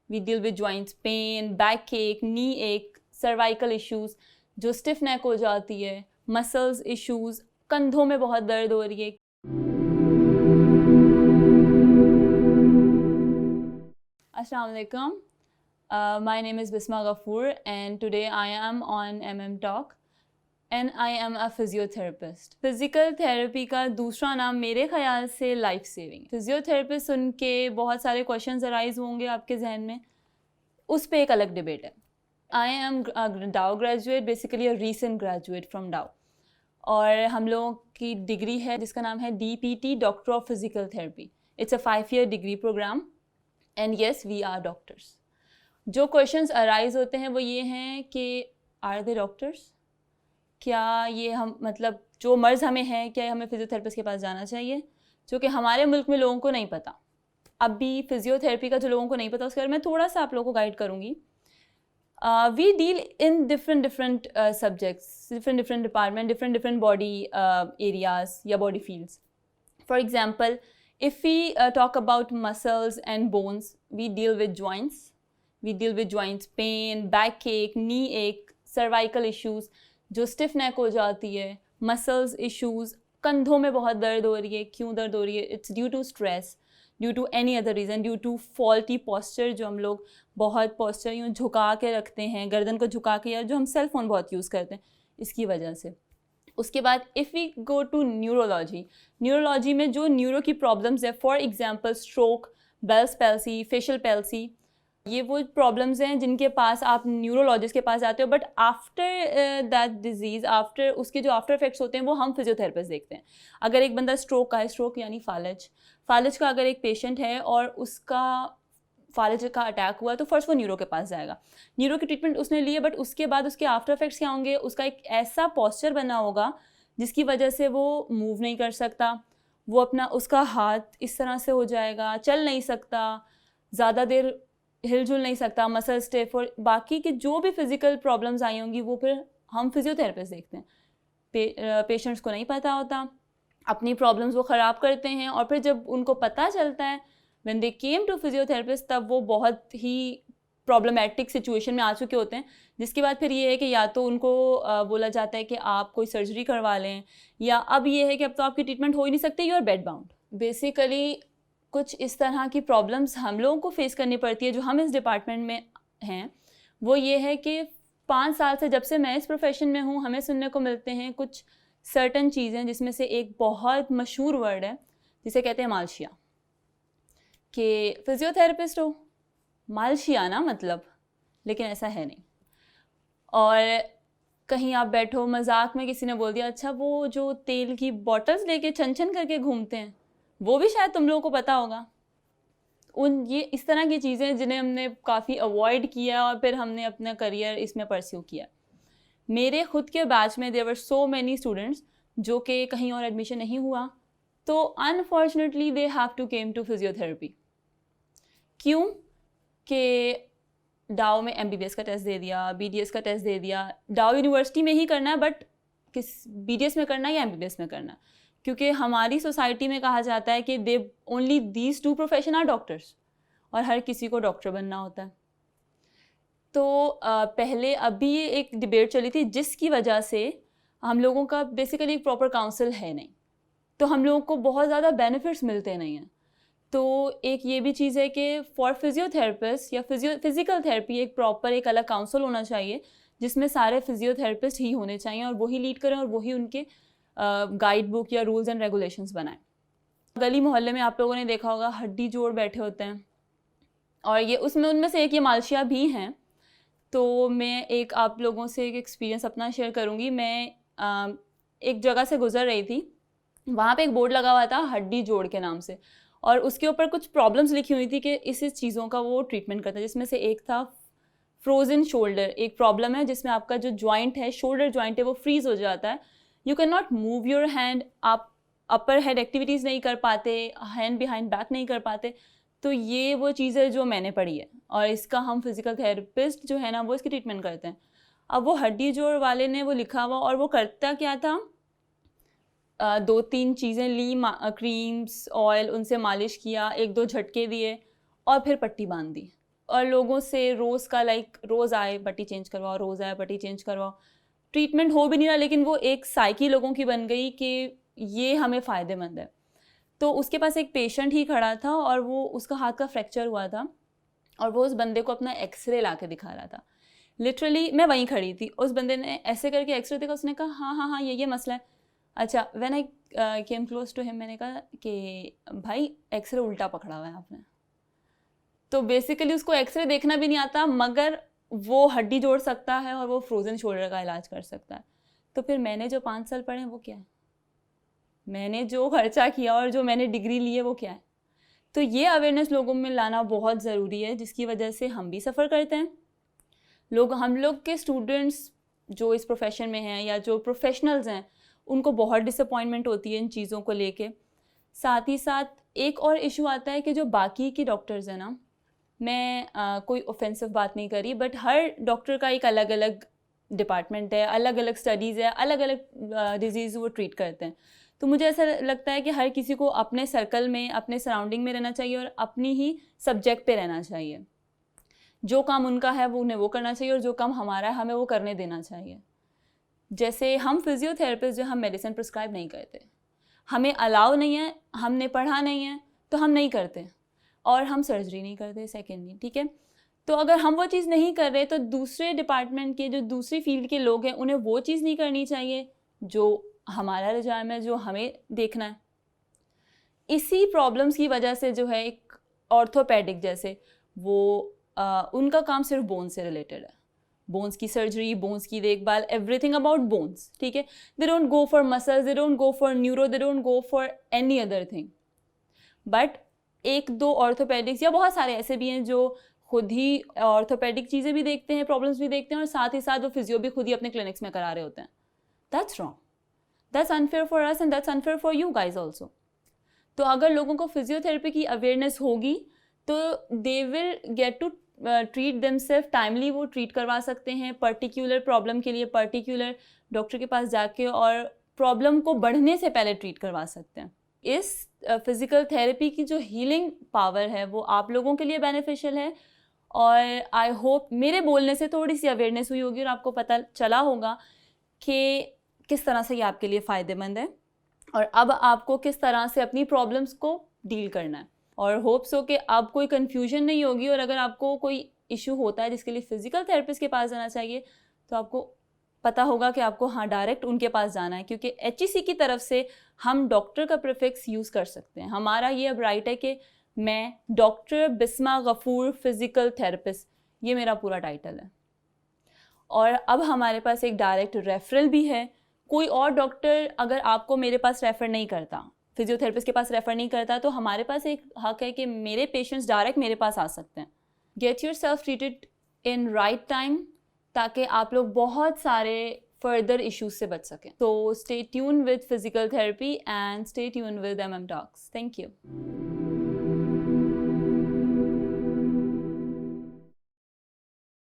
We deal with joints pain, back ache, knee ache, cervical issues, जो stiff neck हो जाती है, muscles issues, कंधों में बहुत दर्द हो रही है। Assalamu alaikum. My name is Bisma Ghafoor and today I am on MM Talk and I am a physiotherapist. Physical therapy का दूसरा नाम मेरे ख्याल से लाइफ सेविंग। फिजियोथेरेपिस्ट सुन के बहुत सारे क्वेश्चंस अराइज होंगे आपके जहन में, उस पर एक अलग डिबेट है। आई एम डाउ graduate, basically a recent graduate from डाउ, और हम लोगों की डिग्री है जिसका नाम है DPT, doctor of physical therapy. It's a 5-year degree programme and yes we are doctors. जो क्वेश्चंस अराइज होते हैं वो ये हैं कि आर दे डॉक्टर्स, क्या ये हम मतलब जो मर्ज़ हमें है क्या हमें फिजियोथेरेपिस्ट के पास जाना चाहिए, जो कि हमारे मुल्क में लोगों को नहीं पता। अभी फिजियोथेरेपी का जो लोगों को नहीं पता उसके बारे में थोड़ा सा आप लोगों को गाइड करूँगी। We deal in different subjects, different department, different body areas या body fields. For example, if we talk about muscles and bones, we deal with joints. We deal with joints pain, back ache, knee ache, cervical issues, जो stiff neck हो जाती है, muscles issues, कंधों में बहुत दर्द हो रही है। क्यों दर्द हो रही है? It's due to stress, due to any other reason, due to faulty posture, जो हम लोग बहुत posture यूँ झुका के रखते हैं, गर्दन को झुका के, या जो हम सेल फोन बहुत यूज़ करते हैं इसकी वजह से। उसके बाद if we go to neurology में जो न्यूरो की प्रॉब्लम्स है, for example stroke, Bell's palsy, facial palsy, ये वो प्रॉब्लम्स हैं जिनके पास आप न्यूरोलॉजिस्ट के पास जाते हो, but after that disease, after उसके जो आफ्टर इफेक्ट्स होते हैं वो हम फिजियोथेरेपिस्ट देखते हैं। अगर एक बंदा स्ट्रोक का है, स्ट्रोक यानी फालज का अगर एक पेशेंट है और उसका फालज का अटैक हुआ तो फर्स्ट वो न्यूरो के पास जाएगा, न्यूरो की ट्रीटमेंट उसने ली है, बट उसके बाद उसके आफ्टर इफेक्ट्स क्या होंगे? उसका एक ऐसा पोस्चर बना होगा जिसकी वजह से वो मूव नहीं कर सकता, वो अपना उसका हाथ इस तरह से हो जाएगा, चल नहीं सकता, ज़्यादा देर हिलजुल नहीं सकता, मसल स्टिफ, और बाकी के जो भी फिज़िकल प्रॉब्लम्स आई होंगी वो फिर हम फिजियोथेरेपिस्ट देखते हैं। पेशेंट्स को नहीं पता होता, अपनी प्रॉब्लम्स वो ख़राब करते हैं, और फिर जब उनको पता चलता है when they came to physiotherapist, तब वो बहुत ही प्रॉब्लमेटिक सिचुएशन में आ चुके होते हैं, जिसके बाद फिर ये है कि या तो उनको बोला जाता है कि आप कोई सर्जरी करवा लें, या अब ये है कि अब तो आपकी ट्रीटमेंट हो ही नहीं सकती, you are bed bound. Basically कुछ इस तरह की प्रॉब्लम्स हम लोगों को फेस करनी पड़ती है जो हम इस डिपार्टमेंट में हैं। वो ये है कि 5 साल से, जब से मैं इस प्रोफेशन में हूँ, हमें सुनने को मिलते हैं कुछ सर्टन चीज़ें, जिसमें से एक बहुत मशहूर वर्ड है जिसे कहते हैं मालशिया, कि फिजियोथेरेपिस्ट हो, मालशियाना मतलब, लेकिन ऐसा है नहीं। और कहीं आप बैठो, मजाक में किसी ने बोल दिया, अच्छा वो जो तेल की बॉटल्स लेके छन छन करके घूमते हैं, वो भी शायद तुम लोगों को पता होगा। ये इस तरह की चीज़ें जिन्हें हमने काफ़ी अवॉइड किया और फिर हमने अपना करियर इसमें परस्यू किया। मेरे खुद के बैच में there were so many students जो कि कहीं और एडमिशन नहीं हुआ, तो unfortunately they have to came to physiotherapy. क्यों? कि डाउ में MBBS का टेस्ट दे दिया, BDS का टेस्ट दे दिया, डाउ यूनिवर्सिटी में ही करना है, बट किस BDS में करना है या MBBS में करना है, क्योंकि हमारी सोसाइटी में कहा जाता है कि they only these 2 profession are doctors, और हर किसी को डॉक्टर बनना होता है। तो पहले अभी ये एक डिबेट चली थी जिसकी वजह से हम लोगों का बेसिकली एक प्रॉपर काउंसिल है नहीं, तो हम लोगों को बहुत ज़्यादा बेनिफिट्स मिलते नहीं हैं। तो एक ये भी चीज़ है कि फॉर फिजियोथेरेपिस्ट या फिजिकल थेरेपी एक प्रॉपर एक अलग काउंसिल होना चाहिए जिसमें सारे फिजियोथेरेपिस्ट ही होने चाहिए, और वही लीड करें और वही उनके गाइड बुक या रूल्स एंड रेगुलेशंस बनाएं। गली मोहल्ले में आप लोगों ने देखा होगा हड्डी जोड़ बैठे होते हैं, और ये उनमें से एक ये मालशिया भी हैं। तो मैं एक आप लोगों से एक एक्सपीरियंस अपना शेयर करूँगी। मैं एक जगह से गुजर रही थी, वहाँ पे एक बोर्ड लगा हुआ था हड्डी जोड़ के नाम से, और उसके ऊपर कुछ प्रॉब्लम्स लिखी हुई थी कि इस चीज़ों का वो ट्रीटमेंट करता है, जिसमें से एक था फ्रोजन शोल्डर। एक प्रॉब्लम है जिसमें आपका जो जॉइंट है, शोल्डर जॉइंट है, वो फ्रीज हो जाता है, you can not move your hand, आप अपर हेड एक्टिविटीज़ नहीं कर पाते, हैंड बिहाइंड बैक नहीं कर पाते। तो ये वो चीज़ है जो मैंने पढ़ी है, और इसका हम फिजिकल थेरेपिस्ट जो है ना वो इसकी ट्रीटमेंट करते हैं। अब वो हड्डी जोड़ वाले ने वो लिखा हुआ, और वो करता क्या था, 2-3 चीज़ें ली, क्रीम्स, ऑयल, उनसे मालिश किया, 1-2 झटके दिए और फिर पट्टी बांध दी। और लोगों से रोज़ का रोज़ आए पट्टी चेंज करवाओ, रोज़ आए पट्टी चेंज करवाओ, ट्रीटमेंट हो भी नहीं रहा, लेकिन वो एक साइकी लोगों की बन गई कि ये हमें फ़ायदेमंद है। तो उसके पास एक पेशेंट ही खड़ा था और वो उसका हाथ का फ्रैक्चर हुआ था और वो उस बंदे को अपना एक्सरे ला के दिखा रहा था। लिटरली मैं वहीं खड़ी थी, उस बंदे ने ऐसे करके एक्सरे देखा, उसने कहा हाँ हाँ हाँ ये मसला है। अच्छा, when I came close to him, मैंने कहा कि भाई एक्सरे उल्टा पकड़ा हुआ है आपने। तो बेसिकली उसको एक्सरे देखना भी नहीं आता, मगर वो हड्डी जोड़ सकता है और वो फ्रोजन शोल्डर का इलाज कर सकता है। तो फिर मैंने जो 5 साल पढ़े वो क्या है, मैंने जो खर्चा किया और जो मैंने डिग्री ली है वो क्या है। तो ये अवेयरनेस लोगों में लाना बहुत ज़रूरी है, जिसकी वजह से हम भी सफ़र करते हैं, हम लोग के स्टूडेंट्स जो इस प्रोफेशन में हैं या जो प्रोफेशनल्स हैं उनको बहुत डिसअपॉइंटमेंट होती है इन चीज़ों को लेके। साथ ही साथ एक और इशू आता है कि जो बाकी की डॉक्टर्स हैं ना, मैं कोई ऑफेंसिव बात नहीं कर रही, बट हर डॉक्टर का एक अलग अलग डिपार्टमेंट है, अलग अलग स्टडीज़ है, अलग अलग डिजीज़ वो ट्रीट करते हैं। तो मुझे ऐसा लगता है कि हर किसी को अपने सर्कल में, अपने सराउंडिंग में रहना चाहिए और अपनी ही सब्जेक्ट पे रहना चाहिए। जो काम उनका है वो उन्हें वो करना चाहिए और जो काम हमारा है हमें वो करने देना चाहिए। जैसे हम फिजियोथेरेपिस्ट जो हम मेडिसिन प्रिस्क्राइब नहीं करते, हमें अलाउ नहीं है, हमने पढ़ा नहीं है तो हम नहीं करते, और हम सर्जरी नहीं करते सेकेंडली, ठीक है। तो अगर हम वो चीज़ नहीं कर रहे तो दूसरे डिपार्टमेंट के जो दूसरी फील्ड के लोग हैं उन्हें वो चीज़ नहीं करनी चाहिए जो हमारा रुझान है, जो हमें देखना है। इसी प्रॉब्लम्स की वजह से जो है एक ऑर्थोपेडिक जैसे वो उनका काम सिर्फ बोन से रिलेटेड है, बोन्स की सर्जरी, बोन्स की देखभाल, एवरीथिंग अबाउट बोन्स, ठीक है। They don't go for muscles, they don't go for neuro, they don't go for any other thing. But 1-2 orthopaedics या बहुत सारे ऐसे भी हैं जो खुद ही ऑर्थोपेडिक चीज़ें भी देखते हैं, प्रॉब्लम्स भी देखते हैं और साथ ही साथ वो फिजियो भी खुद ही अपने क्लिनिक्स में करा रहे होते हैं। That's wrong, that's unfair for us and that's unfair for you guys also. तो अगर लोगों को फिजियोथेरेपी की अवेयरनेस होगी तो they will get to treat themselves timely, वो ट्रीट करवा सकते हैं पर्टिकुलर प्रॉब्लम के लिए पर्टिकुलर डॉक्टर के पास जाके, और प्रॉब्लम को बढ़ने से पहले ट्रीट करवा सकते हैं। इस फिज़िकल थेरेपी की जो हीलिंग पावर है वो आप लोगों के लिए बेनिफिशियल है, और आई होप मेरे बोलने से थोड़ी सी अवेयरनेस हुई होगी और आपको पता चला होगा कि किस तरह से ये आपके लिए फ़ायदेमंद है और अब आपको किस तरह से अपनी प्रॉब्लम्स को डील करना है। और होप्स हो कि अब कोई कन्फ्यूजन नहीं होगी, और अगर आपको कोई इशू होता है जिसके लिए फ़िज़िकल थेरेपिस्ट के पास जाना चाहिए तो आपको पता होगा कि आपको हाँ डायरेक्ट उनके पास जाना है, क्योंकि HEC की तरफ से हम डॉक्टर का प्रीफिक्स यूज़ कर सकते हैं। हमारा ये अब राइट है कि मैं doctor Bisma Ghafoor physical therapist, ये मेरा पूरा टाइटल है। और अब हमारे पास एक डायरेक्ट रेफरल भी है। कोई और डॉक्टर अगर आपको मेरे पास रेफ़र नहीं करता, फिजियोथेरेपिस्ट के पास रेफ़र नहीं करता, तो हमारे पास एक हक है कि मेरे पेशेंट्स डायरेक्ट मेरे पास आ सकते हैं। Get yourself treated in right time, ताकि आप लोग बहुत सारे फर्दर इश्यूज से बच सकें। तो stay tune with physical therapy and stay tune with MM Talks। Thank you.